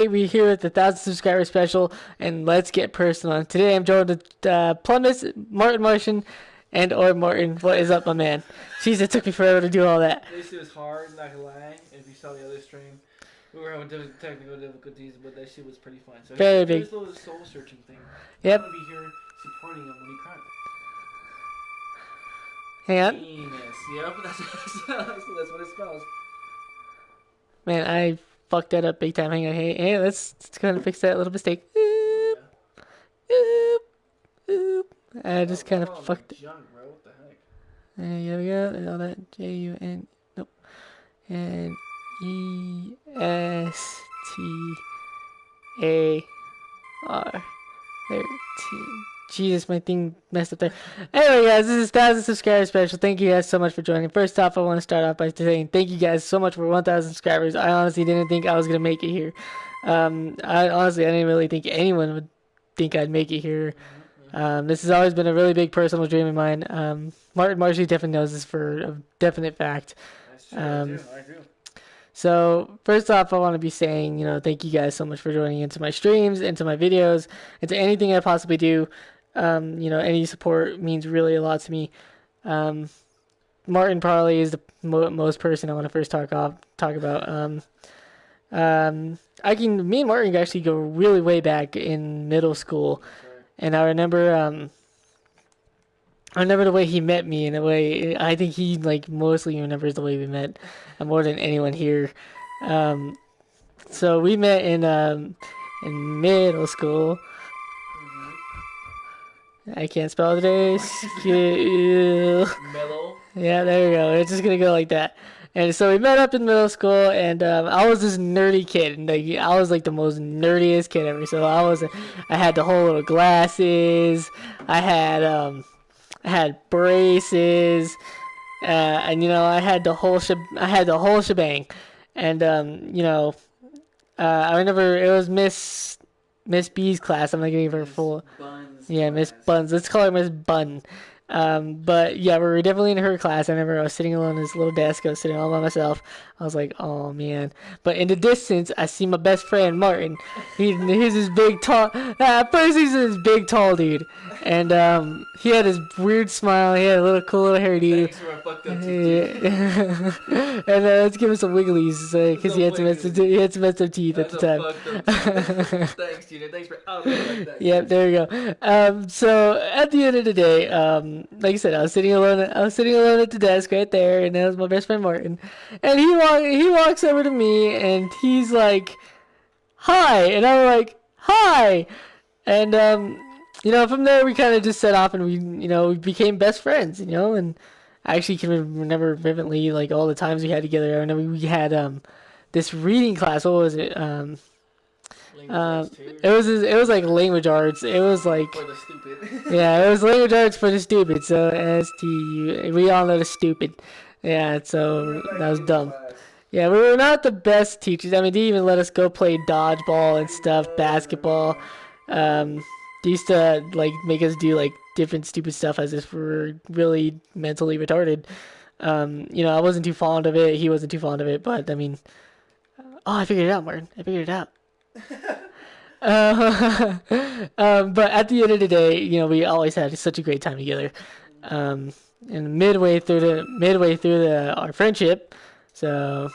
We're here with the 1,000 subscriber special, and let's get personal. Today I'm joined with plumbes Martin Martian and or Martin. What is up, my man? Jeez, it took me forever to do all that. This was hard, not gonna lie. If you saw the other stream, we were having technical difficulties, but that shit was pretty fun. So Very here's big. a little soul searching thing. Yep. I'm gonna be here supporting him when he cries. Hang on. Penis. Yep, that's what it smells. Man, I fucked that up big time. Hang on. Hey, let's go ahead and fix that little mistake. Yeah. Oop, oop. I just kind of fucked it. Junk, bro. What the heck? There we go. And all that J-U-N. Nope. And E-S-T-A-R 13. Jesus, my thing messed up there. Anyway, guys, this is 1,000 subscriber special. Thank you guys so much for joining. First off, I want to start off by saying thank you guys so much for 1,000 subscribers. I honestly didn't think I was gonna make it here. I didn't really think anyone would think I'd make it here. This has always been a really big personal dream of mine. Martin Marcy definitely knows this for a definite fact. That's true. I do. So first off, I want to be saying, thank you guys so much for joining into my streams, into my videos, into anything I possibly do. Any support means really a lot to me. Martin probably is the most person I want to first talk about. Me and Martin actually go really way back in middle school, and I remember the way he met me. In a way, I think he mostly remembers the way we met more than anyone here. So we met in middle school. I can't spell today. Mellow. Yeah, there we go. It's just gonna go like that. And so we met up in middle school, and I was this nerdy kid. And, I was the most nerdiest kid ever. So I had the whole little glasses. I had braces, and I had the whole shebang. And I remember it was Miss B's class. I'm not gonna give her full. Yeah, Miss Buns. Let's call her Miss Bun. But yeah, we were definitely in her class. I remember I was sitting alone at this little desk. I was sitting all by myself. I was like, oh man. But in the distance, I see my best friend Martin. He's this big tall. At first, he's this big tall dude, and he had his weird smile. He had a cool little hairdo. Thanks for my fucked up teeth. And let's give him some wigglies because he had some messed up teeth at the time. Thanks, Junior. Thanks for outing that. Yep, there we go. So at the end of the day, like I said, I was sitting alone at the desk right there, and that was my best friend Martin. And he walks over to me, and he's like, "Hi," and I'm like, "Hi," and from there we kind of just set off, and we became best friends, and I actually can remember vividly all the times we had together. I remember we had this reading class. What was it? It was like language arts. It was like for the stupid. Yeah, it was language arts for the stupid. So STU, we all know the stupid. Yeah, so that was dumb. Yeah, we were not the best teachers. I mean, they even let us go play dodgeball and stuff, basketball. They used to make us do different stupid stuff as if we were really mentally retarded. I wasn't too fond of it. He wasn't too fond of it, but I mean, I figured it out, Martin. I figured it out. But at the end of the day, we always had such a great time together. And midway through our friendship, so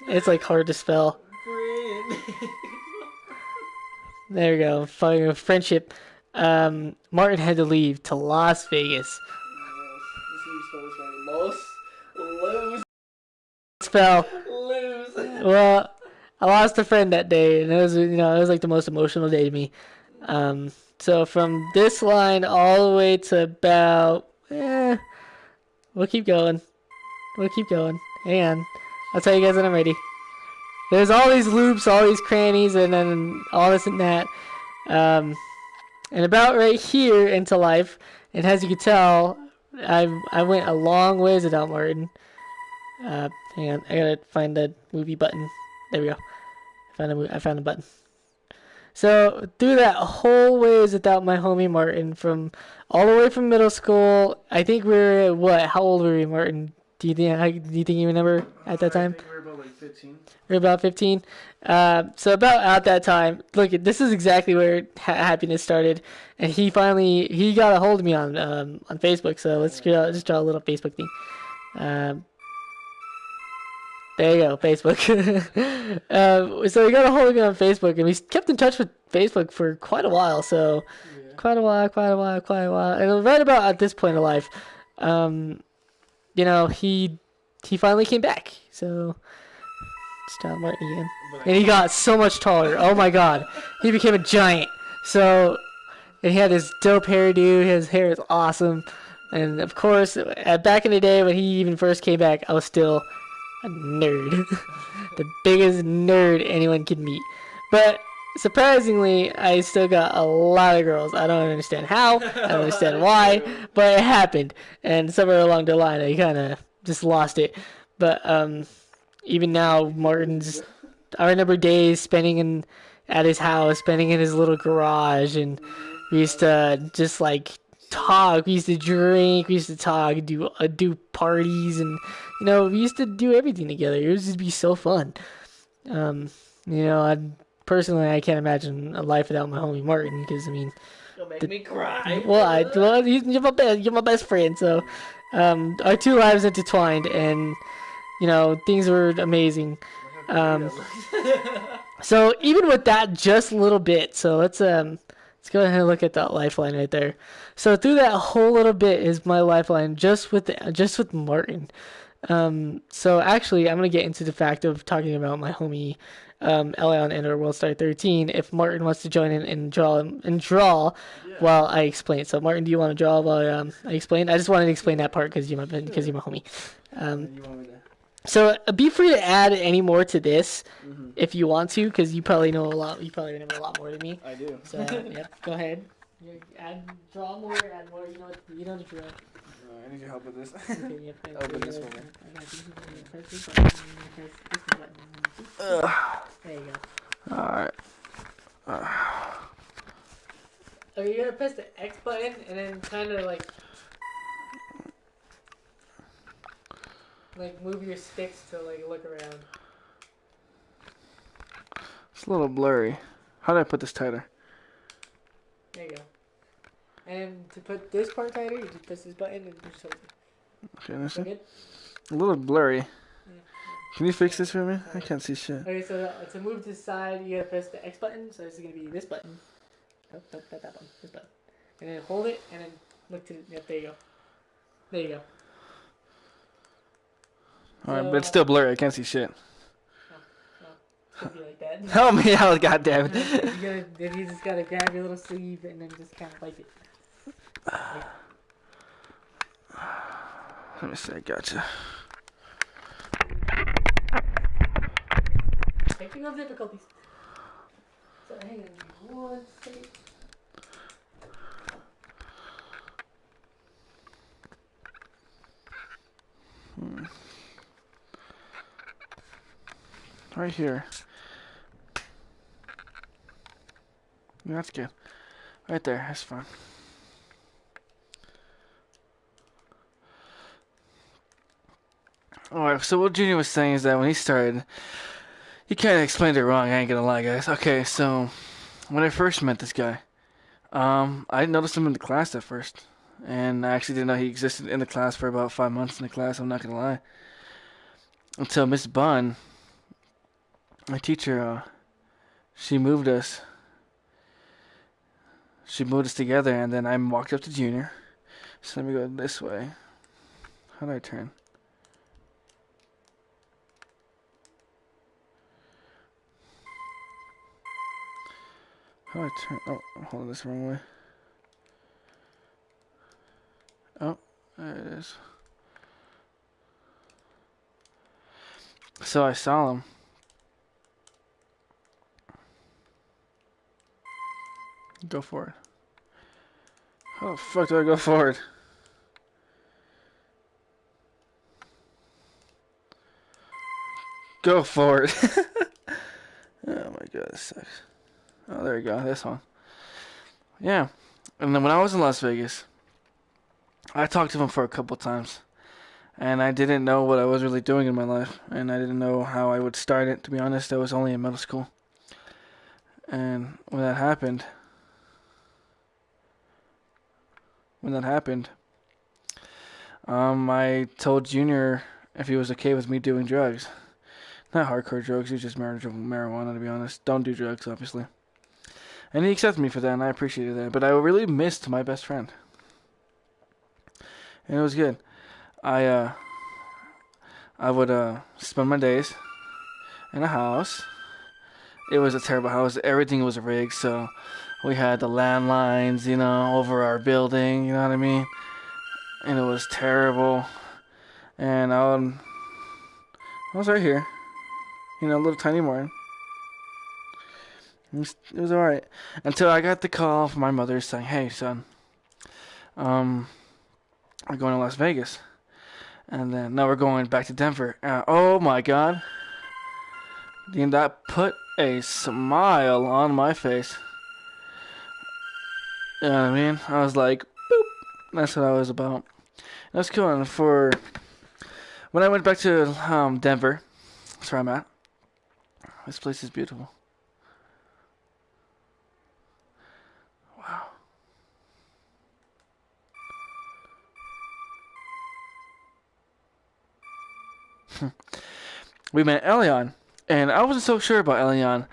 it's hard to spell. There we go. Friendship. Martin had to leave to Las Vegas. Spell. Lose. Well, I lost a friend that day, and it was the most emotional day to me. So from this line all the way to about, we'll keep going. Hang on, I'll tell you guys when I'm ready. There's all these loops, all these crannies, and then all this and that. And about right here into life, and as you can tell, I went a long ways without Martin. Hang on, I gotta find the movie button. There we go. I found the button. So through that whole ways without my homie Martin, from all the way from middle school, I think we were at what? How old were we, Martin? Do you think you remember at that I time? think we were about like 15. Or about 15. So about at that time, look, this is exactly where happiness started, and he got a hold of me on Facebook. So let's just draw a little Facebook thing. Um, there you go, Facebook. So he got a hold of me on Facebook, and we kept in touch with Facebook for quite a while. So Yeah. quite a while, quite a while, quite a while, and right about at this point in life, um, he finally came back. So it's John Martin again. But And he got so much taller. Oh my god. He became a giant. So, and he had this dope hairdo. His hair is awesome. And of course, back in the day when he even first came back, I was still a nerd. The biggest nerd anyone could meet. But surprisingly, I still got a lot of girls. I don't understand how. I don't understand why. But it happened. And somewhere along the line, I kind of just lost it. But, even now, I remember days at his house, spending in his little garage, and we used to just like talk. We used to drink. We used to talk, do parties, and we used to do everything together. It would just be so fun. Um, I can't imagine a life without my homie Martin, because I mean, You'll make me cry. you're my best friend. So, our two lives intertwined, and things were amazing. Um, so even with that, just a little bit. So let's go ahead and look at that lifeline right there. So through that whole little bit is my lifeline, just with Martin. So actually, I'm gonna get into the fact of talking about my homie, Elion and or Worldstar13. If Martin wants to join in and draw while I explain. So Martin, do you want to draw while I explain? I just wanted to explain that part because you're my homie. You want me to? So be free to add any more to this if you want to, because you probably know a lot. You probably remember a lot more than me. I do. So yep, go ahead. Draw more. Add more. You know the drill. I need your help with this. Okay, yep, Open this one. There you go. Alright. Okay, you're gonna press the X button and then kind of like move your sticks to like look around. It's a little blurry. How do I put this tighter? There you go. And to put this part tighter, you just press this button and push it. Okay, let me see. Good? A little blurry. Yeah. Can you fix this for me? I can't see shit. Okay, so to move to the side, you gotta press the X button. So this is gonna be this button. Nope, not that button. This button. And then hold it, and then look to the. Yep, there you go. There you go. Alright, So, but it's still blurry. I can't see shit. Should be like that. Help me out, goddammit. Then you just gotta grab your little sleeve and then just kind of wipe it. Let me see. I gotcha. Technical difficulties. So hang on one second. Right here. Yeah, that's good. Right there. That's fine. Alright, so what Junior was saying is that when he started, he kind of explained it wrong, I ain't gonna lie, guys. Okay, so when I first met this guy, I noticed him in the class at first. And I actually didn't know he existed in the class for about 5 months in the class, I'm not gonna lie. Until Miss Bun, my teacher, she moved us together, and then I walked up to Junior. So let me go this way. How do I turn? How do I turn? Oh, I'm holding this the wrong way. Oh, there it is. So I saw him. Go for it. How the fuck do I go forward? Go forward. Oh my god, this sucks. Oh, there you go. This one. Yeah. And then when I was in Las Vegas, I talked to him for a couple times. and I didn't know what I was really doing in my life, and I didn't know how I would start it. To be honest, I was only in middle school, and when that happened, I told Junior if he was okay with me doing drugs. Not hardcore drugs, it was just marijuana, to be honest. Don't do drugs, obviously. And he accepted me for that, and I appreciated that. But I really missed my best friend. And it was good. I would spend my days in a house. It was a terrible house. Everything was rigged, so we had the landlines, over our building, you know what I mean? And it was terrible. And I was right here, a little tiny Martin. It was alright. Until I got the call from my mother saying, hey, son, we're going to Las Vegas. And then, no, we're going back to Denver. Oh my God. That put a smile on my face. You know what I mean? I was like, boop. That's what I was about. That's cool. And when I went back to Denver, that's where I'm at. This place is beautiful. Wow. We met Elion, and I wasn't so sure about Elion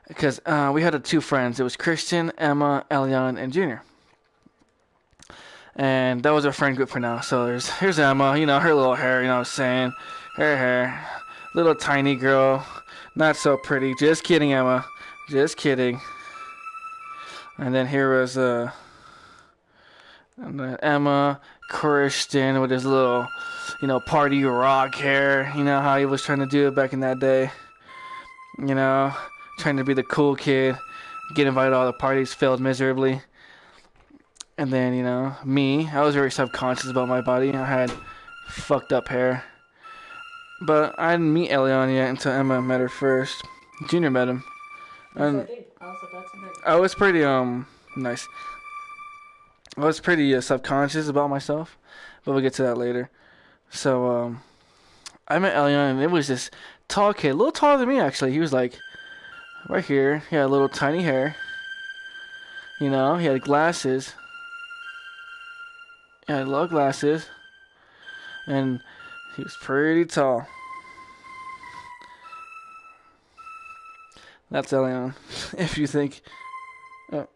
because we had two friends. It was Christian, Emma, Elion, and Junior. And that was our friend group for now. So here's Emma, her little hair, what I'm saying, her hair, little tiny girl, not so pretty. Just kidding, Emma, just kidding. And then here was Emma, Christian with his little, party rock hair. How he was trying to do it back in that day. Trying to be the cool kid, get invited to all the parties, failed miserably. And then, me, I was very subconscious about my body. I had fucked up hair. But I didn't meet Elion yet until Emma met her first. Junior met him. And I was pretty, nice. I was pretty subconscious about myself. But we'll get to that later. So, I met Elion, and it was this tall kid. A little taller than me, actually. He was like, right here. He had a little tiny hair. He had glasses. He had little glasses. And he was pretty tall. That's Elion. If you think... Oh.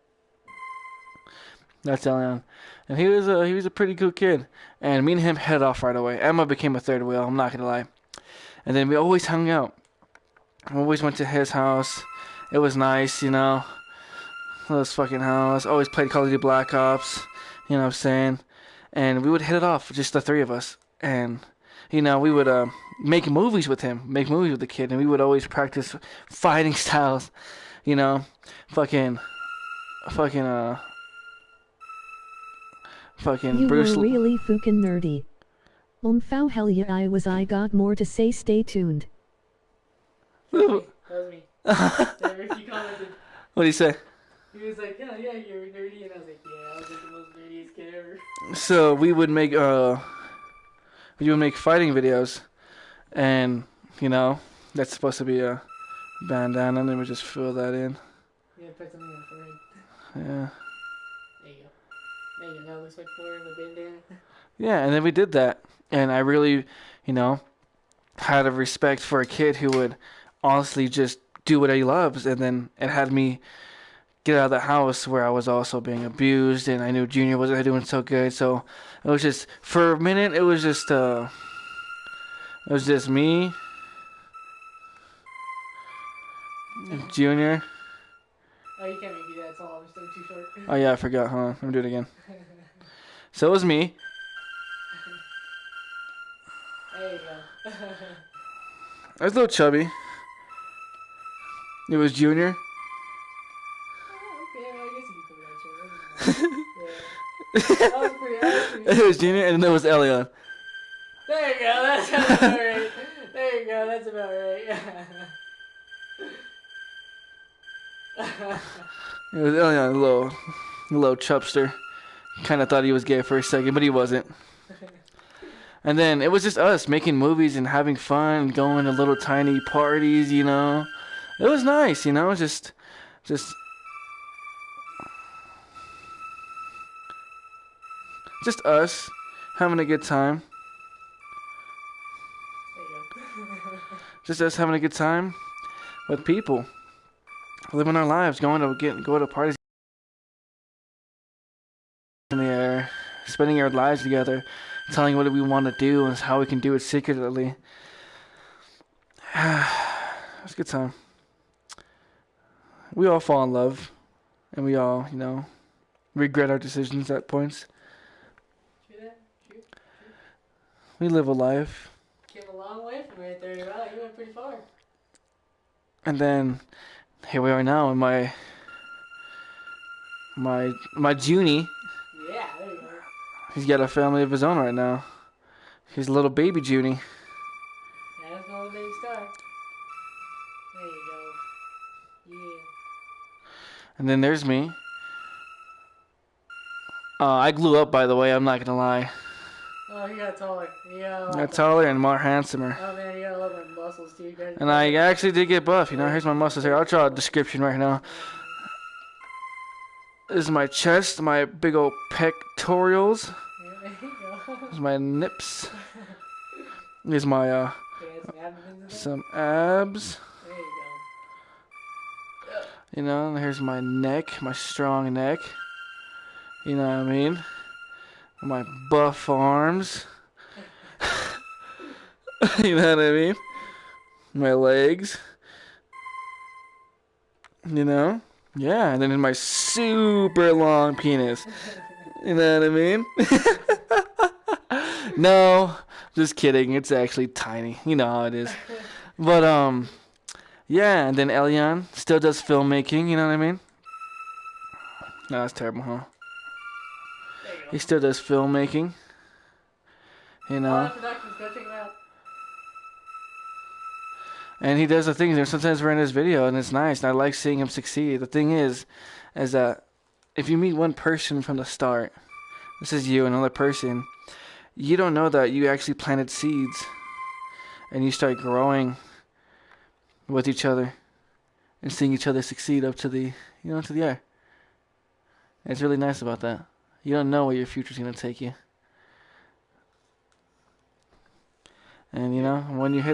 That's Elion. And he was a pretty cool kid. And me and him headed off right away. Emma became a third wheel, I'm not gonna lie. And then we always hung out. We always went to his house. It was nice, His fucking house. Always played Call of Duty Black Ops. You know what I'm saying? And we would hit it off, just the three of us. And, we would make movies with him. Make movies with the kid. And we would always practice fighting styles. Fucking You Bruce were really fucking nerdy. Foul hell yeah, I got more to say, stay tuned. That was me. He commented. What did he say? He was like, yeah, you're nerdy, and I was like, yeah, I was like the most nerdiest kid ever. So we would make fighting videos, and that's supposed to be a bandana, and then we just fill that in. Yeah, put something on the forehead. Yeah. There you go. There you go. Now it looks like more of a bandana. Yeah, and then we did that, and I really, had a respect for a kid who would honestly just do what he loves, and then it had me get out of the house where I was also being abused, and I knew Junior wasn't doing so good, so it was just, for a minute, it was just me, Junior. Oh, you can't make me that tall, I'm still too short. Oh yeah, I forgot, hold on, let me do it again. So it was me. There you go. I was a little chubby. It was Junior. Okay, well, I guess you can put that short. Yeah. That was pretty. It was Junior, and then there was Elion. There you go, that's about right. There you go, that's about right. It was Elion, a little chubster. Kind of thought he was gay for a second, but he wasn't. And then it was just us making movies and having fun, going to little tiny parties, you know. It was nice, you know, just us having a good time. There you go. Just us having a good time with people, living our lives, go to parties in the air, spending our lives together, telling what we want to do and how we can do it secretly. It was a good time. We all fall in love, and we all, you know, regret our decisions at points. True that. True. We live a life. Came a long way from right there. Wow, you went pretty far. And then here we are now in my Junie. Yeah, there you go. He's got a family of his own right now. He's a little baby Junie. Yeah, that's my baby star. There you go. Yeah. And then there's me. I glue up, by the way. I'm not gonna lie. Oh, you got taller. Yeah. I got taller and more handsomer. Oh man, you got a lot of muscles too. And I actually did get buff. You know, here's my muscles here. I'll draw a description right now. This is my chest, my big old pectorials. Yeah, there you go. This is my nips. Here's my Okay, some some abdomens in there. abs. There you go. You know, and here's my neck, my strong neck. You know what I mean? My buff arms. You know what I mean? My legs. You know? Yeah, and then in my super long penis. You know what I mean? No, just kidding. It's actually tiny. You know how it is. But, yeah, and then Elian still does filmmaking. You know what I mean? No, that's terrible, huh? There you go. He still does filmmaking. You know? Productions, go check it out. And he does the things. There sometimes we're in his video, and it's nice. And I like seeing him succeed. The thing is that if you meet one person from the start, this is you, another person, you don't know that you actually planted seeds, and you start growing with each other, and seeing each other succeed up to the, you know, to the air. And it's really nice about that. You don't know where your future's gonna take you. And you know, when you hit